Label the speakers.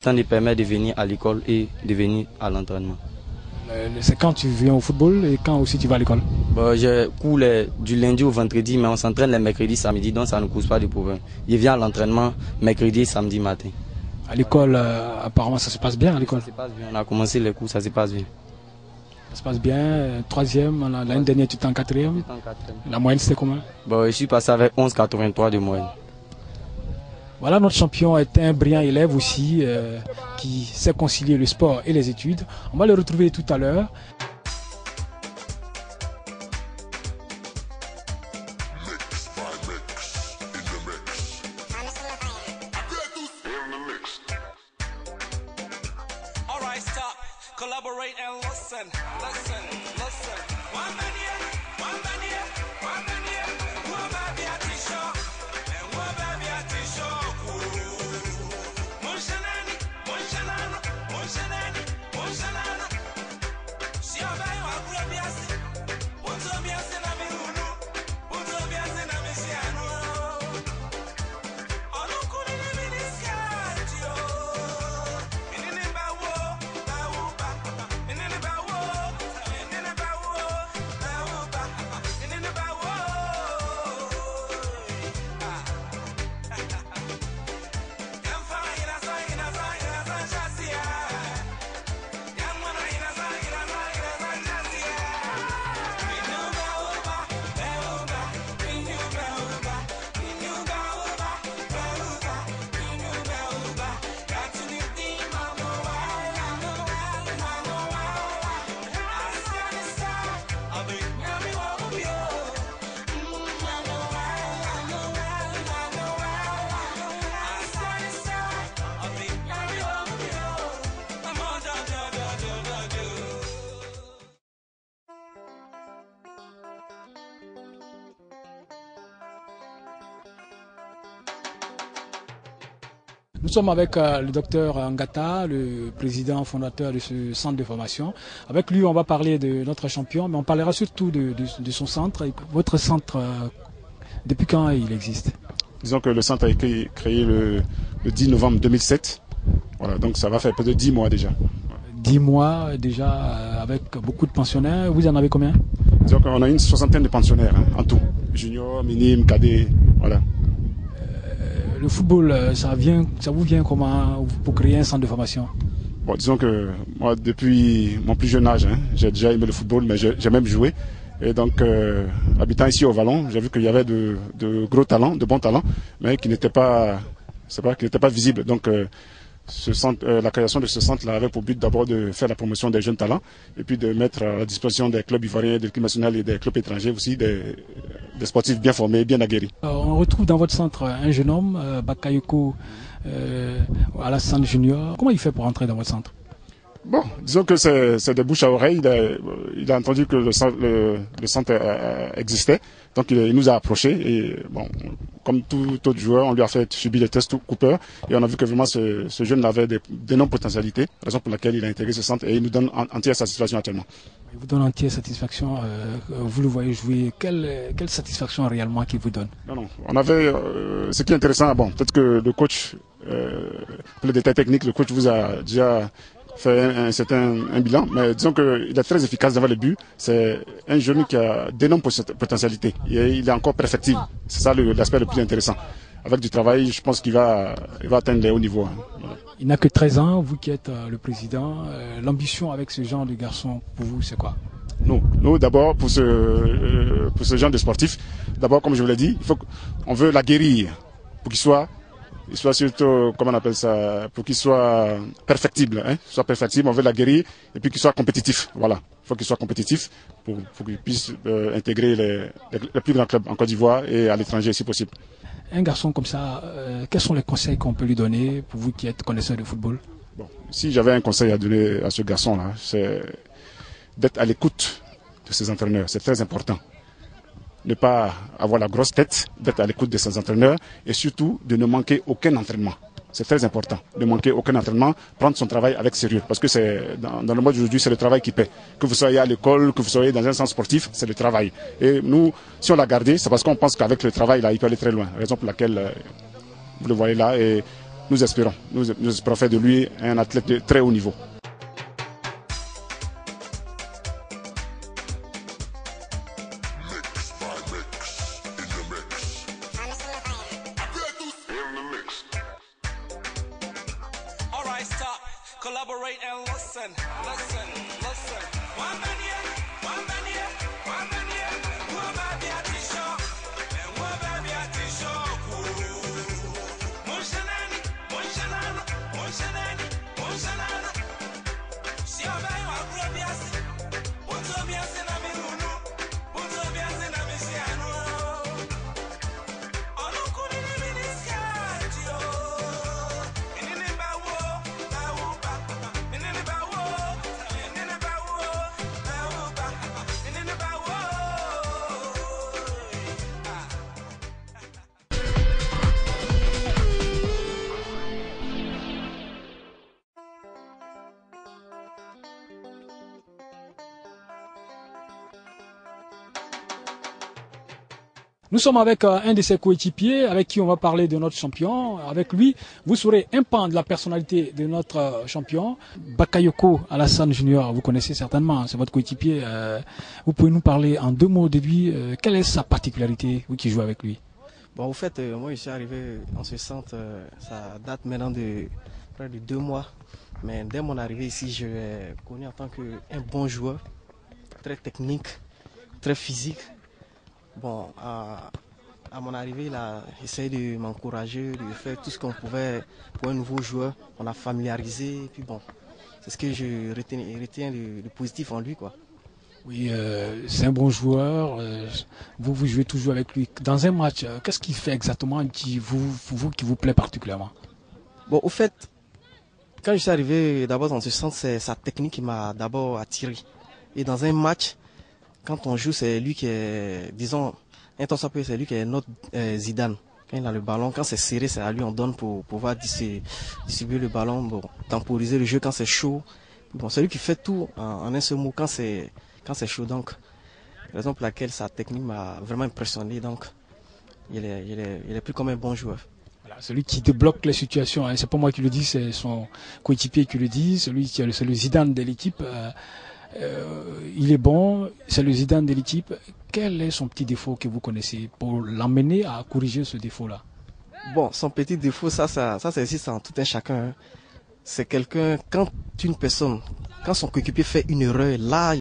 Speaker 1: Ça nous permet de venir à l'école et de venir à l'entraînement.
Speaker 2: C'est quand tu viens au football et quand aussi tu vas à l'école?
Speaker 1: Bon, je cours du lundi au vendredi, mais on s'entraîne les mercredis, samedi, donc ça ne cause pas de problème. Je viens à l'entraînement mercredi, samedi matin.
Speaker 2: À l'école, apparemment ça se passe bien à l'école?
Speaker 1: Ça se passe bien, on a commencé les cours, ça se passe bien.
Speaker 2: Ça se passe bien, troisième, l'année dernière tu étais en quatrième. La moyenne c'était comment?
Speaker 1: Bon, je suis passé avec 11,83 de moyenne.
Speaker 2: Voilà, notre champion est un brillant élève aussi qui sait concilier le sport et les études. On va le retrouver tout à l'heure. Nous sommes avec le docteur Ngata, le président fondateur de ce centre de formation. Avec lui, on va parler de notre champion, mais on parlera surtout de son centre. Votre centre, depuis quand il existe?
Speaker 3: Disons que le centre a été créé le 10 novembre 2007. Voilà, donc ça va faire peut-être 10 mois déjà.
Speaker 2: 10 mois déjà avec beaucoup de pensionnaires. Vous en avez combien?
Speaker 3: Disons qu'on a une soixantaine de pensionnaires en tout. Junior, minime, cadet, voilà.
Speaker 2: Le football, ça vous vient comment pour créer un centre de formation?
Speaker 3: Bon, disons que moi, depuis mon plus jeune âge, j'ai déjà aimé le football, mais j'ai même joué. Et donc, habitant ici au Vallon, j'ai vu qu'il y avait de gros talents, de bons talents, mais qui n'étaient pas visibles. Donc, la création de ce centre-là avait pour but d'abord de faire la promotion des jeunes talents et puis de mettre à la disposition des clubs ivoiriens, de l'équipe nationale et des clubs étrangers aussi des sportifs bien formés, bien aguerris.
Speaker 2: On retrouve dans votre centre un jeune homme, Bakayoko Alassane Junior. Comment il fait pour entrer dans votre centre?
Speaker 3: Bon, disons que c'est de bouche à oreille. Il a entendu que le centre existait, donc il nous a approchés et bon, comme tout autre joueur, on lui a fait subir des tests Cooper et on a vu que vraiment ce jeune avait d'énormes potentialités, raison pour laquelle il a intégré ce centre et il nous donne entière satisfaction actuellement.
Speaker 2: Il vous donne entière satisfaction, vous le voyez jouer, quelle satisfaction réellement qu'il vous donne?
Speaker 3: Non, on avait, ce qui est intéressant, bon, peut-être que le coach, pour les détails techniques, le coach vous a déjà fait un bilan, mais disons qu'il est très efficace devant les buts. C'est un jeune qui a d'énormes potentialités et il est encore perfectible. C'est ça l'aspect le plus intéressant. Avec du travail, je pense qu'il va atteindre les hauts niveaux. Voilà.
Speaker 2: Il n'a que 13 ans, vous qui êtes le président. L'ambition avec ce genre de garçon, pour vous, c'est quoi?
Speaker 3: Nous d'abord, pour ce genre de sportif, d'abord, comme je vous l'ai dit, on veut l'aguerrir pour qu'il soit surtout, comment on appelle ça, pour qu'il soit perfectible, on veut l'aguerrir et puis qu'il soit compétitif, voilà. Il faut qu'il soit compétitif pour qu'il puisse intégrer les plus grands clubs en Côte d'Ivoire et à l'étranger si possible.
Speaker 2: Un garçon comme ça, quels sont les conseils qu'on peut lui donner pour vous qui êtes connaisseur de football?
Speaker 3: Bon, si j'avais un conseil à donner à ce garçon-là, c'est d'être à l'écoute de ses entraîneurs, c'est très important. Ne pas avoir la grosse tête, d'être à l'écoute de ses entraîneurs et surtout de ne manquer aucun entraînement. C'est très important de manquer aucun entraînement, prendre son travail avec sérieux. Parce que c'est dans le monde d'aujourd'hui, c'est le travail qui paie. Que vous soyez à l'école, que vous soyez dans un centre sportif, c'est le travail. Et nous, si on l'a gardé, c'est parce qu'on pense qu'avec le travail, là, il peut aller très loin. Raison pour laquelle vous le voyez là. Et nous espérons faire de lui un athlète de très haut niveau.
Speaker 4: Collaborate and listen, listen, listen. One man here, one man here, one man here. One baby at the shop, and one baby at the shop. Monshanani, Monshanana, Monshanani, Monshanana. Si on va y avoir gros biasi, pour tout biasi na mi runu, pour tout biasi na mi siano. On nous connaît les ministères,
Speaker 2: Nous sommes avec un de ses coéquipiers avec qui on va parler de notre champion. Avec lui, vous saurez un pan de la personnalité de notre champion. Bakayoko Alassane Junior, vous connaissez certainement, c'est votre coéquipier. Vous pouvez nous parler en 2 mots de lui. Quelle est sa particularité, vous qui jouez avec lui?
Speaker 5: Bon, au fait, moi je suis arrivé en ce centre, ça date maintenant de près de 2 mois. Mais dès mon arrivée ici, je l'ai connu en tant qu'un bon joueur, très technique, très physique. Bon, à mon arrivée, il a essayé de m'encourager, de faire tout ce qu'on pouvait pour un nouveau joueur. On a familiarisé, et puis bon, c'est ce que je retiens de positif en lui, quoi.
Speaker 2: Oui, c'est un bon joueur. Vous jouez toujours avec lui. Dans un match, qu'est-ce qu'il fait exactement qui vous plaît particulièrement?
Speaker 5: Bon, au fait, quand je suis arrivé d'abord dans ce centre, c'est sa technique qui m'a d'abord attiré. Et dans un match, quand on joue, c'est lui qui est, disons, c'est lui qui est notre Zidane. Quand il a le ballon, quand c'est serré, c'est à lui on donne pour pouvoir distribuer le ballon, bon, temporiser le jeu quand c'est chaud. Bon, c'est lui qui fait tout en un seul mot quand c'est chaud. Donc, raison pour laquelle sa technique m'a vraiment impressionné. Donc, il est plus comme un bon joueur.
Speaker 2: Voilà, celui qui débloque les situations. Hein. C'est pas moi qui le dis, c'est son coéquipier qui le dit. C'est le Zidane de l'équipe. Il est bon, c'est le Zidane de l'équipe. Quel est son petit défaut que vous connaissez pour l'emmener à corriger ce défaut-là?
Speaker 5: Bon, son petit défaut, ça existe en tout un chacun. Hein. C'est quelqu'un, quand son coéquipier fait une erreur, là,